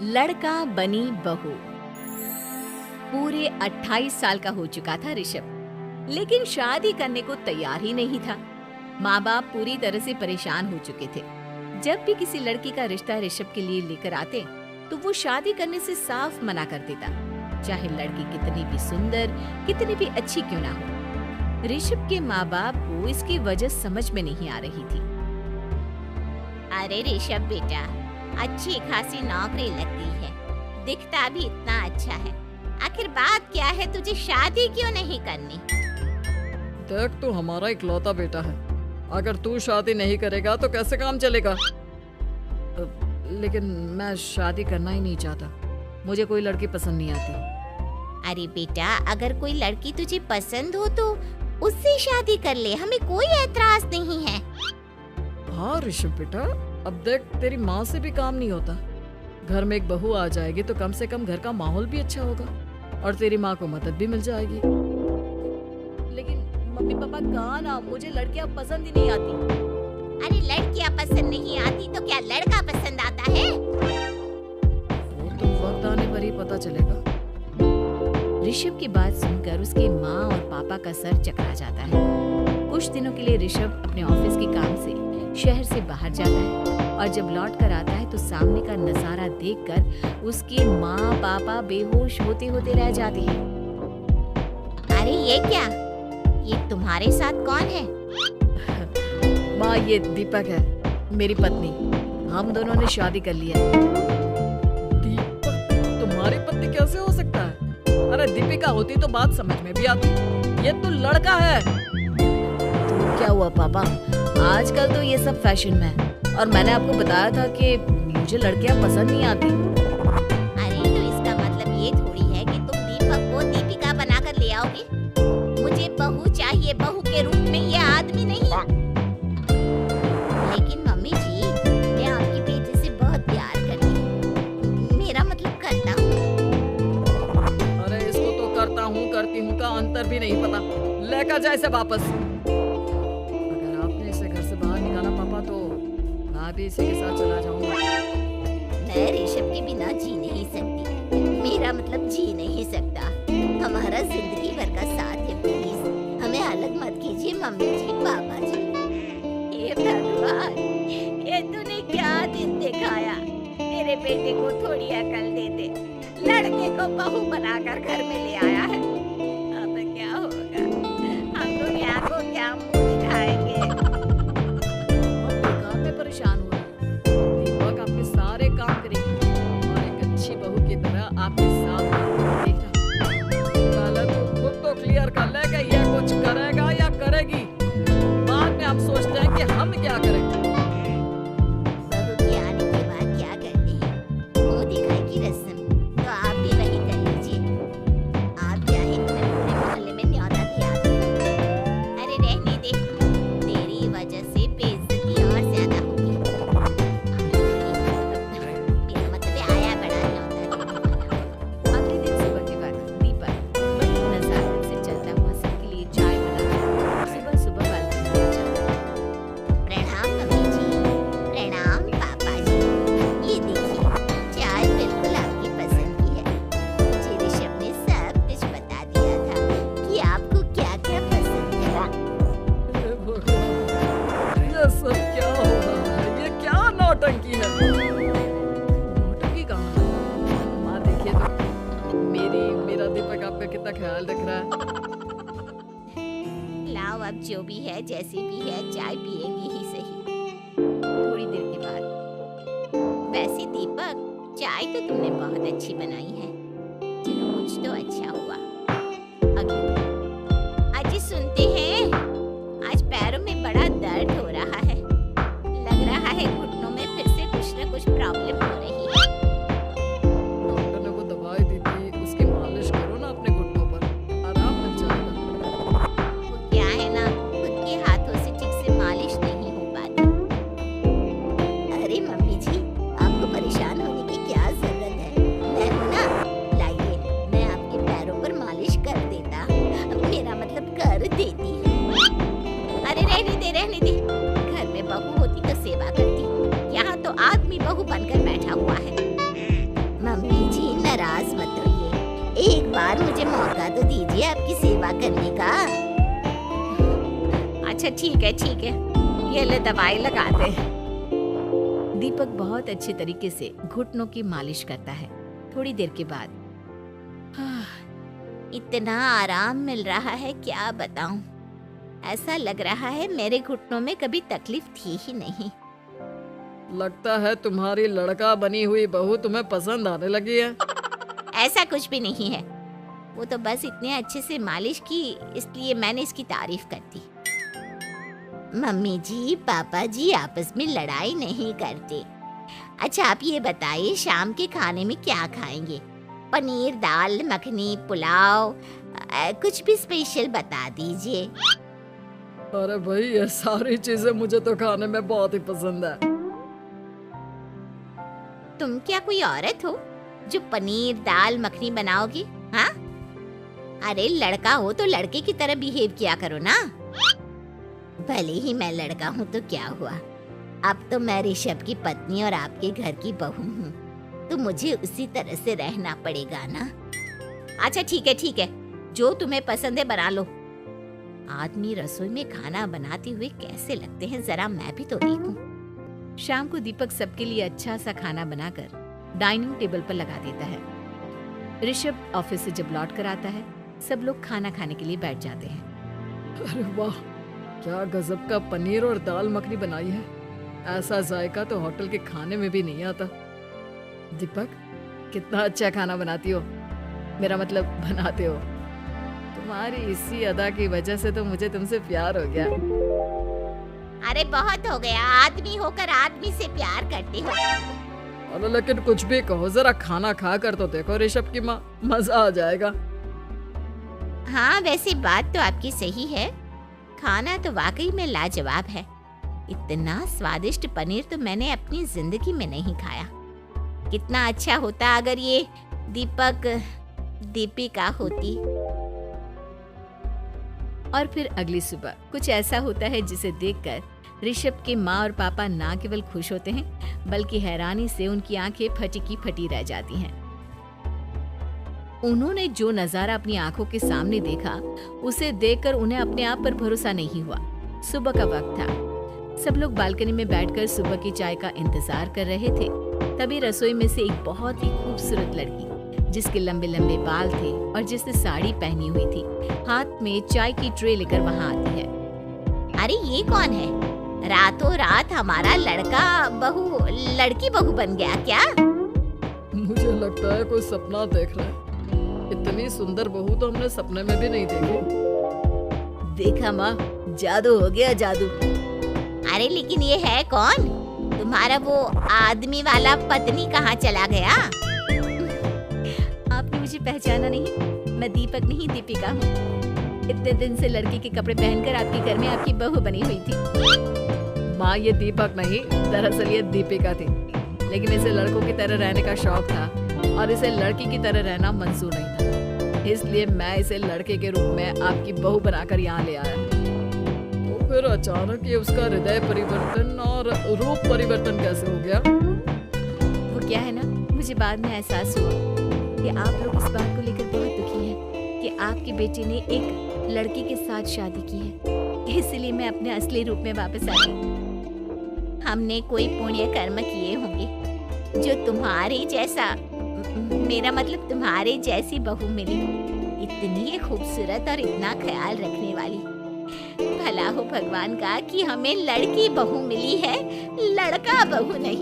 लड़का बनी बहू। पूरे 28 साल का हो चुका था ऋषभ, लेकिन शादी करने को तैयार ही नहीं था। माँ बाप पूरी तरह से परेशान हो चुके थे। जब भी किसी लड़की का रिश्ता ऋषभ के लिए लेकर आते तो वो शादी करने से साफ मना कर देता, चाहे लड़की कितनी भी सुंदर, कितनी भी अच्छी क्यों ना हो। ऋषभ के माँ बाप को इसकी वजह समझ में नहीं आ रही थी। अरे ऋषभ बेटा, अच्छी खासी नौकरी लगती है, दिखता भी इतना अच्छा है, आखिर बात क्या है, तुझे शादी क्यों नहीं करनी? देख, तू हमारा इकलौता बेटा है, अगर तू शादी नहीं करेगा तो कैसे काम चलेगा? लेकिन मैं शादी करना ही नहीं चाहता, मुझे कोई लड़की पसंद नहीं आती। अरे बेटा, अगर कोई लड़की तुझे पसंद हो तो उससे शादी कर ले, हमें कोई ऐतराज नहीं है। हाँ ऋषभ बेटा, अब देख, तेरी माँ से भी काम नहीं होता। घर में एक बहू आ जाएगी तो कम से कम घर का माहौल भी अच्छा होगा और तेरी माँ को मदद भी मिल जाएगी। लेकिन मम्मी पापा कहाँ ना, मुझे लड़कियाँ पसंद ही नहीं आती। अरे लड़कियाँ पसंद नहीं आती तो क्या लड़का पसंद आता है? वो तो वक्त आने पर ही पता चलेगा। ऋषभ की बात सुनकर उसके माँ और पापा का सर चकरा जाता है। कुछ दिनों के लिए ऋषभ अपने ऑफिस के काम से शहर से बाहर जाता है और जब लौट कर आता है तो सामने का नजारा देखकर उसके माँ पापा बेहोश होते होते रह जाते हैं। अरे ये क्या, ये तुम्हारे साथ कौन है? माँ, ये दीपक है, मेरी पत्नी। हम दोनों ने शादी कर ली है। दीपक तुम्हारी पत्नी कैसे हो सकता है? अरे दीपिका होती तो बात समझ में भी आती, ये तो लड़का है। तो क्या हुआ पापा, आजकल तो ये सब फैशन में है और मैंने आपको बताया था कि मुझे लड़कियां पसंद नहीं आती। अरे तो इसका मतलब ये थोड़ी है कि तुम दीपक को दीपिका बनाकर ले आओगे। मुझे बहू चाहिए, बहू के रूप में, ये आदमी नहीं। लेकिन मम्मी जी, मैं आपकी बेटे से बहुत प्यार करती हूँ, मेरा मतलब करता हूँ। अरे इसको तो करता हूँ करती हूँ का अंतर भी नहीं पता। लेकर जाए इसे वापस। अगर आपने इसे घर से बाहर निकाला पापा तो मैं भी इसी के साथ चला जाऊंगा। मैं ऋषभ के बिना जी नहीं सकती, मेरा मतलब जी नहीं सकता। हमारा जिंदगी भर का साथ है, प्लीज हमें अलग मत कीजिए मम्मी जी, पापा जी। हे भगवान, ये तूने क्या दिन दिखाया? मेरे बेटे को थोड़ी अकल दे दे, लड़के को बहू बनाकर घर में ले आया है। अब क्या होगा? हम दुनिया को क्या मुंह दिखाएंगे? हम बेकार में परेशान हो रहे हैं। दीपक आपके सारे काम करेगी और एक अच्छी बहू की तरह आपके साथ देखना। पहले तो खुद तो क्लियर कर ले कि ये कुछ करेगा या करेगी, बाद में हम सोचते हैं कि हम क्या करें। बहू के आने के बाद क्या करते हैं? मुंह दिखाई की रस्म तो आप भी वही कर लीजिए। आप चाहे तो मैं पूरे मोहल्ले में न्योता दिया दूं। अरे रहने दे, तेरी वजह से बेइज्जती और ज्यादा होगी। मेरा मतलब है आया बड़ा न्योता। अगले दिन सुबह के वक्त दीपक बड़ी नजाकत से चलता हुआ सबके लिए चाय बनाकर सुबह सुबह बालकनी में जाता है। प्रणाम मम्मी जी, प्रणाम पापा जी। ये देखिए, चाय बिल्कुल आपकी पसंद की है। मुझे ऋषभ ने सब कुछ बता दिया था कि आपको क्या क्या पसंद है। हे भगवान, ये सब क्या हो रहा है? ये क्या नौटंकी है? नौटंकी कहाँ है? माँ देखिए तो, मेरा दीपक आपका कितना ख्याल रख रहा है। लाओ, अब जो भी है, जैसे भी है, चाय पिएंगे ही सही। थोड़ी देर के बाद वैसे दीपक, चाय तो तुमने बहुत अच्छी बनाई है। चलो, कुछ तो अच्छा हुआ। अगले दिन आज सुनते हैं, आज पैरों में बड़ा दर्द हो रहा है। लग रहा है घुटनों में फिर से कुछ न कुछ प्रॉब्लम हो रही है। डॉक्टर ने वो दवाई दी थी, उसकी मालिश करो ना अपने घुटनों पर, आराम मिल जाएगा। वो क्या है ना, खुद के हाथों से ठीक से मालिश नहीं हो पाती। अरे मम्मी जी, आपको परेशान होने की क्या जरूरत है? मैं हूं ना, लाइए, मैं आपके पैरों पर एक बार मुझे मौका तो दीजिए आपकी सेवा करने का। अच्छा ठीक है, ये ले दवाई लगा दे। दीपक बहुत अच्छे तरीके से घुटनों की मालिश करता है। थोड़ी देर के बाद इतना आराम मिल रहा है क्या बताऊं। ऐसा लग रहा है मेरे घुटनों में कभी तकलीफ थी ही नहीं। लगता है तुम्हारी लड़का बनी हुई बहू तुम्हें पसंद आने लगी है। ऐसा कुछ भी नहीं है, वो तो बस इतने अच्छे से मालिश की इसलिए मैंने इसकी तारीफ कर दी। मम्मी जी पापा जी आपस में लड़ाई नहीं करते। अच्छा आप ये बताइए शाम के खाने में क्या खाएंगे? पनीर दाल मखनी पुलाव कुछ भी स्पेशल बता दीजिए। अरे भाई ये सारी चीजें मुझे तो खाने में बहुत ही पसंद है। तुम क्या कोई औरत हो जो पनीर दाल मखनी बनाओगी? हाँ, अरे लड़का हो तो लड़के की तरह बिहेव किया करो ना। भले ही मैं लड़का हूँ तो क्या हुआ, अब तो मैं ऋषभ की पत्नी और आपके घर की बहू हूँ, तो मुझे उसी तरह से रहना पड़ेगा ना। अच्छा ठीक है, जो तुम्हें पसंद है बना लो। आदमी रसोई में खाना बनाते हुए कैसे लगते हैं जरा मैं भी तो देखूं। शाम को दीपक सबके लिए अच्छा सा खाना बनाकर डाइनिंग टेबल पर लगा देता है। ऋषभ ऑफिस से जब लौट कर आता है, सब लोग खाना खाने के लिए बैठ जाते हैं। अरे वाह, क्या गजब का पनीर और दाल मखनी बनाई है। ऐसा जायका तो होटल के खाने में भी नहीं आता। दीपक, कितना अच्छा खाना बनाती हो, मेरा मतलब बनाते हो। तुम्हारी इसी अदा की वजह से तो मुझे तुमसे प्यार हो गया। अरे बहुत हो गया, आदमी होकर आदमी से प्यार करते हो। अरे लेकिन कुछ भी कहो, जरा खाना खा कर तो देखो ऋषभ की माँ, मजा आ जाएगा। हाँ वैसे बात तो आपकी सही है, खाना तो वाकई में लाजवाब है। इतना स्वादिष्ट पनीर तो मैंने अपनी जिंदगी में नहीं खाया। कितना अच्छा होता अगर ये दीपिका होती। और फिर अगली सुबह कुछ ऐसा होता है जिसे देखकर ऋषभ के माँ और पापा ना केवल खुश होते हैं बल्कि हैरानी से उनकी आंखें फटी की फटी रह जाती हैं। उन्होंने जो नजारा अपनी आंखों के सामने देखा उसे देखकर उन्हें अपने आप पर भरोसा नहीं हुआ। सुबह का वक्त था, सब लोग बालकनी में बैठकर सुबह की चाय का इंतजार कर रहे थे। तभी रसोई में से एक बहुत ही खूबसूरत लड़की जिसके लंबे लंबे बाल थे और जिसने साड़ी पहनी हुई थी, हाथ में चाय की ट्रे लेकर वहाँ आती है। अरे ये कौन है? रातों रात हमारा लड़की बहू बन गया क्या? मुझे लगता है कोई सपना देख रहा है। इतनी सुंदर बहू तो हमने सपने में भी नहीं देखी। देखा माँ, जादू हो गया जादू। अरे लेकिन ये है कौन? तुम्हारा वो आदमी वाला पत्नी कहाँ चला गया? आपने मुझे पहचाना नहीं? मैं दीपक नहीं दीपिका हूँ। इतने दिन से लड़की के कपड़े पहनकर आपके घर में आपकी बहू बनी हुई थी। माँ ये दीपक नहीं, दरअसल ये दीपिका थी, लेकिन इसे लड़कों की तरह रहने का शौक था और इसे लड़की की तरह रहना मंजूर नहीं था, इसलिए मैं इसे लड़के के रूप में आपकी बहू बनाकर यहाँ ले आया। तो फिर अचानक ये उसका हृदय परिवर्तन और रूप परिवर्तन कैसे हो गया? वो क्या है ना, मुझे बाद में एहसास हुआ कि आप लोग इस बात को लेकर बहुत दुखी हैं कि आपकी बेटी ने एक लड़की के साथ शादी की है, इसलिए मैं अपने असली रूप में वापस आ गई। हमने कोई पुण्य कर्म किए होंगे जो तुम्हारे जैसा, मेरा मतलब तुम्हारे जैसी बहू मिली, इतनी खूबसूरत और इतना ख्याल रखने वाली। भला हो भगवान का कि हमें लड़की बहू मिली है, लड़का बहू नहीं।